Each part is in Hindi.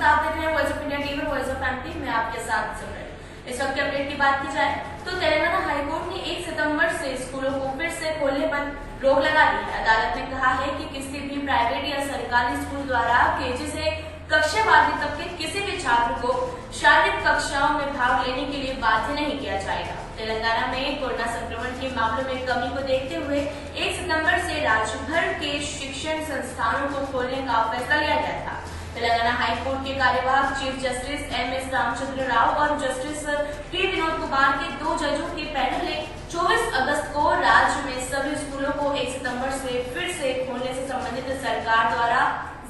नमस्कार, आप देख रहे हैं voice of India TV, voice of MP में आपके साथ सिमरन। इस वक्त के अपडेट की बात की जाए तो तेलंगाना हाईकोर्ट ने 1 सितंबर से स्कूलों को फिर से खोलने पर रोक लगा दी है। अदालत ने कहा है कि किसी भी प्राइवेट या सरकारी स्कूल द्वारा केजी से कक्षा 12वीं तक के किसी भी छात्र को शारीरिक कक्षाओं में भाग लेने के लिए बाध्य नहीं किया जाएगा। तेलंगाना में कोरोना संक्रमण के मामलों में कमी को देखते हुए 1 सितंबर से राज्य भर के शिक्षण संस्थानों को खोलने का फैसला लिया गया था। तेलंगाना हाईकोर्ट के कार्यवाहक chief justice M S. Ramachandra Rao और जस्टिस पी. विनोद कुमार के 2 जजों के पैनल ने 24 अगस्त को राज्य में सभी स्कूलों को 1 सितंबर से फिर से खोलने से संबंधित सरकार द्वारा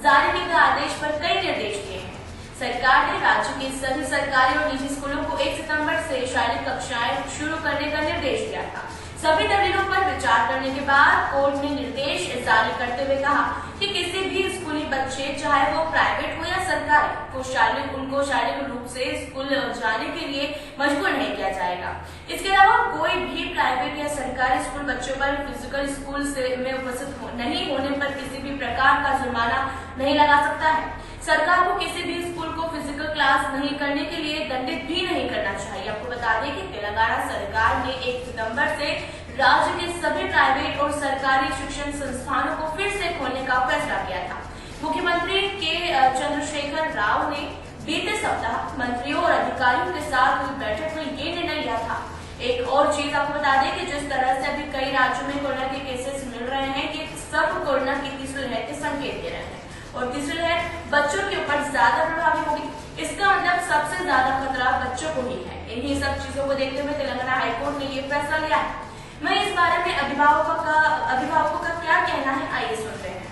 जारी किए गए आदेश पर कई निर्देश दिए हैं। सरकार ने राज्य के सभी सरकारी और निजी स्कूलों को 1 सितंबर से शारीरिक कक्षाएं शुरू करने का निर्देश दिया था। सभी दलीलों पर विचार करने के बाद कोर्ट ने निर्देश जारी करते हुए कहा कि किसी भी स्कूली बच्चे, चाहे वो प्राइवेट हो या सरकारी, उनको शारीरिक रूप से स्कूल जाने के लिए मजबूर नहीं किया जाएगा। इसके अलावा कोई भी प्राइवेट या सरकारी स्कूल बच्चों पर फिजिकल स्कूल में उपस्थित नहीं होने पर किसी भी प्रकार का जुर्माना नहीं लगा सकता है। सरकार को किसी भी स्कूल को फिजिकल क्लास नहीं करने के लिए दंडित भी नहीं करना चाहिए। आपको बता दें कि तेलंगाना सरकार ने 1 सितंबर से राज्य के सभी प्राइवेट और सरकारी शिक्षण संस्थानों को फिर से खोलने का फैसला किया था। मुख्यमंत्री के चंद्रशेखर राव ने बीते सप्ताह मंत्रियों और अधिकारियों के साथ हुई बैठक में ये निर्णय लिया था। एक और चीज आपको बता दें कि जिस तरह से अभी कई राज्यों में कोरोना के केसेस मिल रहे हैं, ये सब कोरोना की तीसरी लहर के संकेत दे रहे हैं और तीसरी लहर बच्चों के ऊपर ज्यादा प्रभावी होगी। इसका मतलब सबसे ज्यादा खतरा बच्चों को ही है। इन्हीं सब चीजों को देखते हुए तेलंगाना हाईकोर्ट ने ये फैसला लिया है। मैं इस बारे में अभिभावकों का क्या कहना है, आइए सुनते हैं।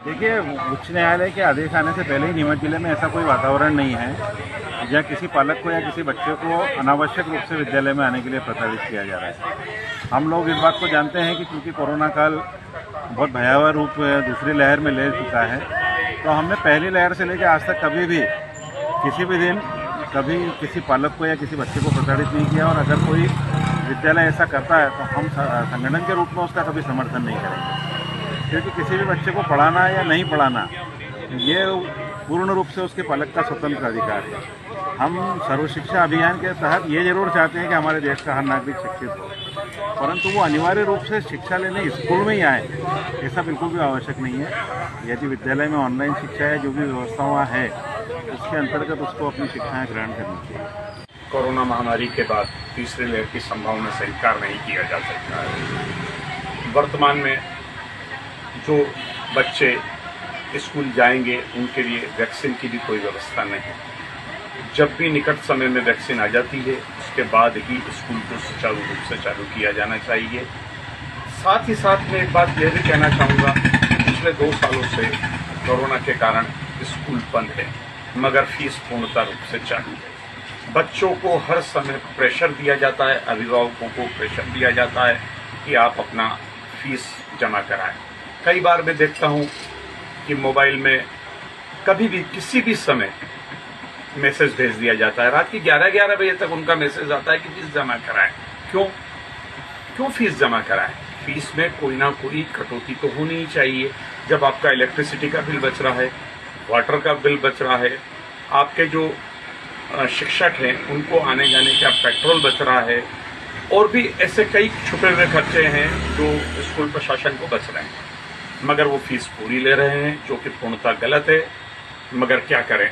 देखिए, उच्च न्यायालय के आदेश आने से पहले ही नीमच जिले में ऐसा कोई वातावरण नहीं है जहाँ किसी पालक को या किसी बच्चे को अनावश्यक रूप से विद्यालय में आने के लिए प्रताड़ित किया जा रहा है। हम लोग इस बात को जानते हैं कि क्योंकि कोरोना काल बहुत भयावह रूप दूसरी लहर में ले चुका है, तो हमने पहली लहर से लेकर आज तक कभी भी किसी भी दिन कभी किसी पालक को या किसी बच्चे को प्रताड़ित नहीं किया। और अगर कोई विद्यालय ऐसा करता है तो हम संगठन के रूप में उसका कभी समर्थन नहीं करेंगे, क्योंकि किसी भी बच्चे को पढ़ाना या नहीं पढ़ाना ये पूर्ण रूप से उसके पालक का स्वतंत्र अधिकार है। हम सर्व शिक्षा अभियान के तहत ये जरूर चाहते हैं कि हमारे देश का हर नागरिक शिक्षित हो, परंतु वो अनिवार्य रूप से शिक्षा लेने स्कूल में ही आए, ऐसा बिल्कुल भी आवश्यक नहीं है। यदि विद्यालय में ऑनलाइन शिक्षा है, जो भी व्यवस्था वहाँ है, उसके अंतर्गत उसको अपनी शिक्षाएं ग्रहण करनी चाहिए। कोरोना महामारी के बाद तीसरी लहर की संभावना से इनकार नहीं किया जा सकता है। वर्तमान में जो बच्चे स्कूल जाएंगे उनके लिए वैक्सीन की भी कोई व्यवस्था नहीं। जब भी निकट समय में वैक्सीन आ जाती है उसके बाद ही स्कूल को सुचारू रूप से चालू किया जाना चाहिए। साथ ही साथ मैं एक बात यह भी कहना चाहूँगा, पिछले 2 सालों से कोरोना के कारण स्कूल बंद है, मगर फीस पूर्णतः रूप से चालू है। बच्चों को हर समय प्रेशर दिया जाता है, अभिभावकों को प्रेशर दिया जाता है कि आप अपना फीस जमा कराएं। कई बार मैं देखता हूं कि मोबाइल में कभी भी किसी भी समय मैसेज भेज दिया जाता है, रात की 11-11 बजे तक उनका मैसेज आता है कि फीस जमा कराएं। क्यों फीस जमा कराएं? फीस में कोई ना कोई कटौती तो होनी ही चाहिए। जब आपका इलेक्ट्रिसिटी का बिल बच रहा है, वाटर का बिल बच रहा है, आपके जो शिक्षक हैं उनको आने जाने का पेट्रोल बच रहा है, और भी ऐसे कई छुपे हुए खर्चे हैं जो स्कूल प्रशासन को बच रहे हैं, मगर वो फीस पूरी ले रहे हैं, जो कि पूर्णतः गलत है। मगर क्या करें,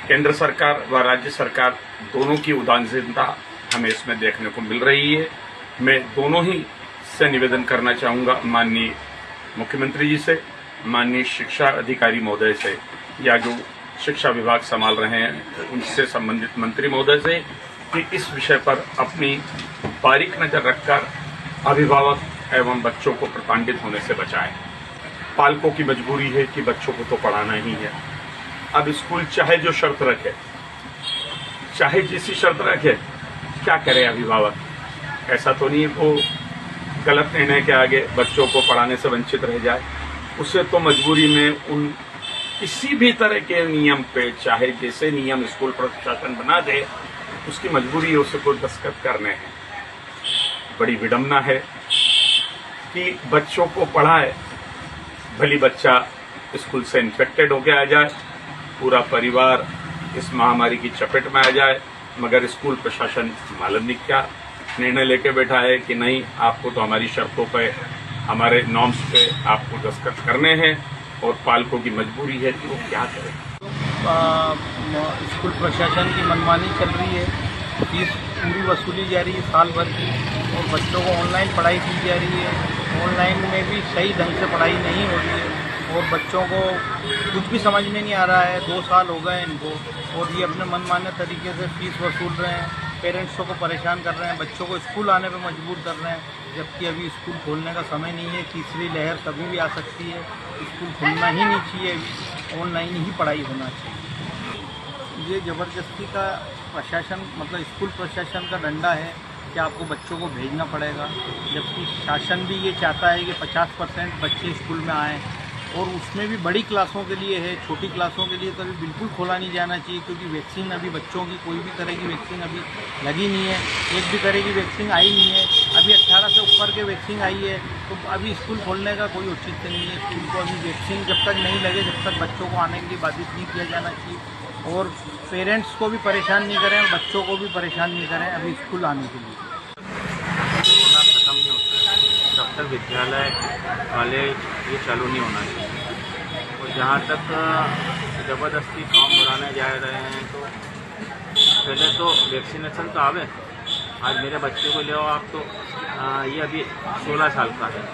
केंद्र सरकार व राज्य सरकार दोनों की उदासीनता हमें इसमें देखने को मिल रही है। मैं दोनों ही से निवेदन करना चाहूँगा, माननीय मुख्यमंत्री जी से, माननीय शिक्षा अधिकारी महोदय से, या जो शिक्षा विभाग संभाल रहे हैं उनसे संबंधित मंत्री महोदय से, कि इस विषय पर अपनी बारीक नजर रखकर अभिभावक एवं बच्चों को प्रताड़ित होने से बचाएं। पालकों की मजबूरी है कि बच्चों को तो पढ़ाना ही है। अब स्कूल चाहे जो शर्त रखे, चाहे जैसी शर्त रखे, क्या करे अभिभावक? ऐसा तो नहीं वो गलत निर्णय के आगे बच्चों को पढ़ाने से वंचित रह जाए। उसे तो मजबूरी में उन किसी भी तरह के नियम पे, चाहे जैसे नियम स्कूल प्रशासन बना दे, उसकी मजबूरी है उसे को दस्तखत करने हैं। बड़ी विडंबना है कि बच्चों को पढ़ाए, भली बच्चा स्कूल से इन्फेक्टेड होकर आ जाए, पूरा परिवार इस महामारी की चपेट में आ जाए, मगर स्कूल प्रशासन मालूम नहीं क्या निर्णय लेके बैठा है कि नहीं, आपको तो हमारी शर्तों पे, हमारे नॉर्म्स पे आपको दस्तखत करने हैं और पालकों की मजबूरी है कि वो क्या करें। स्कूल प्रशासन की मनमानी चल रही है, फीस पूरी वसूली जा रही है साल भर की, और बच्चों को ऑनलाइन पढ़ाई की जा रही है। ऑनलाइन में भी सही ढंग से पढ़ाई नहीं हो रही है और बच्चों को कुछ भी समझ में नहीं आ रहा है। 2 साल हो गए इनको और ये अपने मनमाने तरीके से फीस वसूल रहे हैं, पेरेंट्सों को परेशान कर रहे हैं, बच्चों को स्कूल आने पर मजबूर कर रहे हैं, जबकि अभी स्कूल खोलने का समय नहीं है। तीसरी लहर कभी भी आ सकती है, स्कूल खुलना ही नहीं चाहिए, ऑनलाइन ही पढ़ाई होना चाहिए। ये ज़बरदस्ती का प्रशासन, मतलब स्कूल प्रशासन का डंडा है कि आपको बच्चों को भेजना पड़ेगा, जबकि शासन भी ये चाहता है कि 50% बच्चे स्कूल में आएँ, और उसमें भी बड़ी क्लासों के लिए है। छोटी क्लासों के लिए तो अभी बिल्कुल खोला नहीं जाना चाहिए, क्योंकि वैक्सीन अभी बच्चों की कोई भी तरह की वैक्सीन अभी लगी नहीं है, एक भी तरह की वैक्सीन आई नहीं है। अभी 18 से ऊपर के वैक्सीन आई है, तो अभी स्कूल खोलने का कोई औचित्य नहीं है। स्कूल को अभी वैक्सीन जब तक नहीं लगे, जब तक बच्चों को आने के लिए बाधित नहीं किया जाना चाहिए, और पेरेंट्स को भी परेशान नहीं करें और बच्चों को भी परेशान नहीं करें अभी स्कूल आने के लिए। कोरोना खत्म नहीं होता है तब तक विद्यालय कॉलेज ये चालू नहीं होना चाहिए। और जहाँ तक ज़बरदस्ती फॉर्म भराने जा रहे हैं, तो पहले तो वैक्सीनेशन तो आवे। आज मेरे बच्चे को ले आओ आप, तो ये अभी 16 साल का है,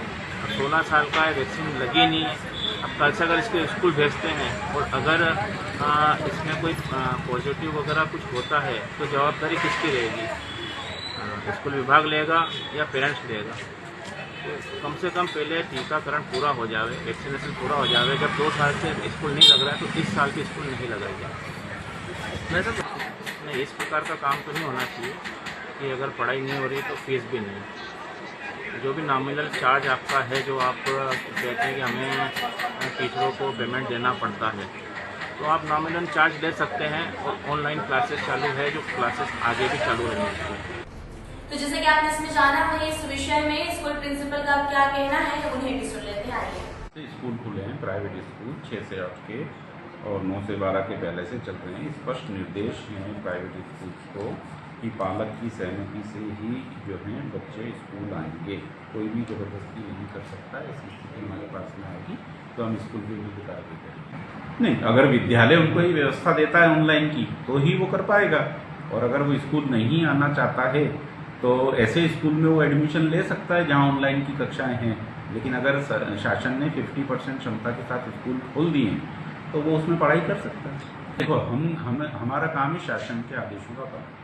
16 साल का है, वैक्सीन लगी नहीं है। अब कल से अगर इसको स्कूल भेजते हैं और अगर इसमें कोई पॉजिटिव वगैरह कुछ होता है, तो जवाबदारी किसकी रहेगी? स्कूल विभाग लेगा या पेरेंट्स लेगा? तो कम से कम पहले टीकाकरण पूरा हो जावे, वैक्सीनेशन पूरा हो जावे। जब 2 साल से स्कूल नहीं लग रहा है, तो इस साल की स्कूल नहीं लगाएगा। वैसे तो नहीं, इस प्रकार का काम तो नहीं होना चाहिए कि अगर पढ़ाई नहीं हो रही तो फीस भी नहीं। जो भी नॉमिनल चार्ज आपका है, जो आप कहते हैं कि हमें टीचरों को पेमेंट देना पड़ता है, तो आप नॉमिनल चार्ज ले सकते हैं। और ऑनलाइन क्लासेस चालू है, जो क्लासेस आगे भी चालू रहेंगी। तो जैसे कि आपने इसमें जाना, वही इस विषय में स्कूल प्रिंसिपल का क्या कहना है, उन्हें भी सुन लेते हैं। आइए। स्कूल खुले हैं, प्राइवेट स्कूल 6 से 8 के और 9 से 12 के पहले से चल रहे हैं। स्पष्ट निर्देश हैं प्राइवेट स्कूल को कि पालक की सहमति से ही जो है बच्चे स्कूल आएंगे, कोई भी ज़बरदस्ती नहीं कर सकता। ऐसी स्थिति हमारे पास में आएगी तो हम स्कूल के लिए कार्रवाई करेंगे। नहीं, अगर विद्यालय उनको ये व्यवस्था देता है ऑनलाइन की, तो ही वो कर पाएगा। और अगर वो स्कूल नहीं आना चाहता है, तो ऐसे स्कूल में वो एडमिशन ले सकता है जहाँ ऑनलाइन की कक्षाएं हैं। लेकिन अगर शासन ने 50% क्षमता के साथ स्कूल खोल दिए हैं, तो वो उसमें पढ़ाई कर सकता है। देखो, हमारा काम है शासन के आदेशों का पालन।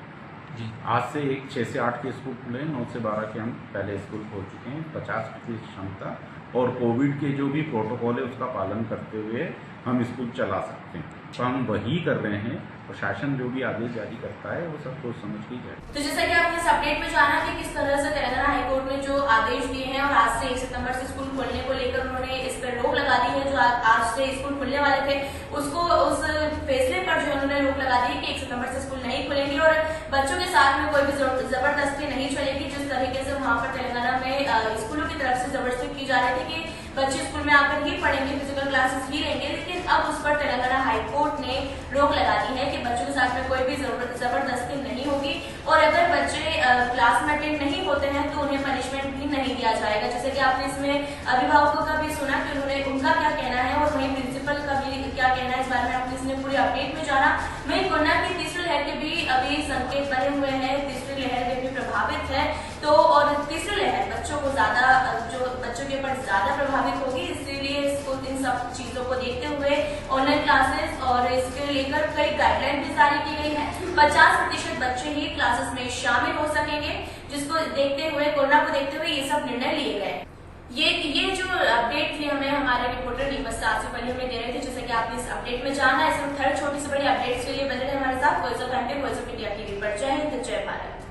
आज से 6 से 8 के स्कूल खुले, 9 से 12 के हम पहले स्कूल खोल चुके हैं। 50% क्षमता और कोविड के जो भी प्रोटोकॉल है उसका पालन करते हुए हम स्कूल चला सकते हैं। तो हम वही कर रहे हैं। प्रशासन जो भी आदेश जारी करता है वो सब सोच समझ के जाए। तो जैसा कि आपने इस अपडेट में जाना कि किस तरह से तेलंगाना हाईकोर्ट ने जो आदेश दिए हैं और आज से 1 सितंबर से स्कूल खोलने को लेकर उन्होंने इस पर रोक लगा दी है। जो आज से स्कूल खुलने वाले थे, उसको उस फैसले पर जो उन्होंने रोक लगा दी कि 1 सितंबर से स्कूल नहीं खुलेंगे और बच्चों के साथ में कोई भी जबरदस्ती नहीं चलेगी। जिस तरीके से वहाँ पर तेलंगाना में स्कूलों की तरफ से जबरदस्ती की जा रही थी कि बच्चे स्कूल में आकर ही पढ़ेंगे, फिजिकल क्लासेस ही लेंगे, लेकिन अब उस पर तेलंगाना हाईकोर्ट ने रोक लगा दी है कि बच्चों के साथ में कोई भी जबरदस्ती नहीं होगी और अगर बच्चे क्लास में अटेंड नहीं होते हैं तो उन्हें पनिशमेंट भी नहीं दिया जाएगा। जैसे कि आपने इसमें अभिभावकों का भी सुना कि उन्होंने उनका क्या कहना है और वहीं प्रिंसिपल का भी क्या कहना है, इस बारे में आपने इसमें पूरी अपडेट में जाना। वहीं कोरोना की तीसरी लहर के भी अभी संकेत बने हुए हैं, तीसरी लहर में भी प्रभावित है, तो और तीसरी लहर बच्चों को बच्चों के ऊपर ज्यादा प्रभावित होगी। इसीलिए इसको इन सब चीजों को देखते हुए ऑनलाइन क्लासेस और इसके लेकर कई गाइडलाइन भी जारी की गई है। 50% बच्चे ही क्लासेस में शामिल हो सकेंगे, जिसको देखते हुए, कोरोना को देखते हुए ये सब निर्णय लिए गए। ये जो अपडेट थी हमें हमारे रिपोर्टर दीपक सासिफली हमें दे रहे थे। जैसे कि आपने इस अपडेट में जाना, ऐसे हर छोटी से बड़ी अपडेट्स के लिए बने रहे हमारे साथ। वॉइस ऑफ इंडिया टीवी पर। जय हिंद, जय भारत।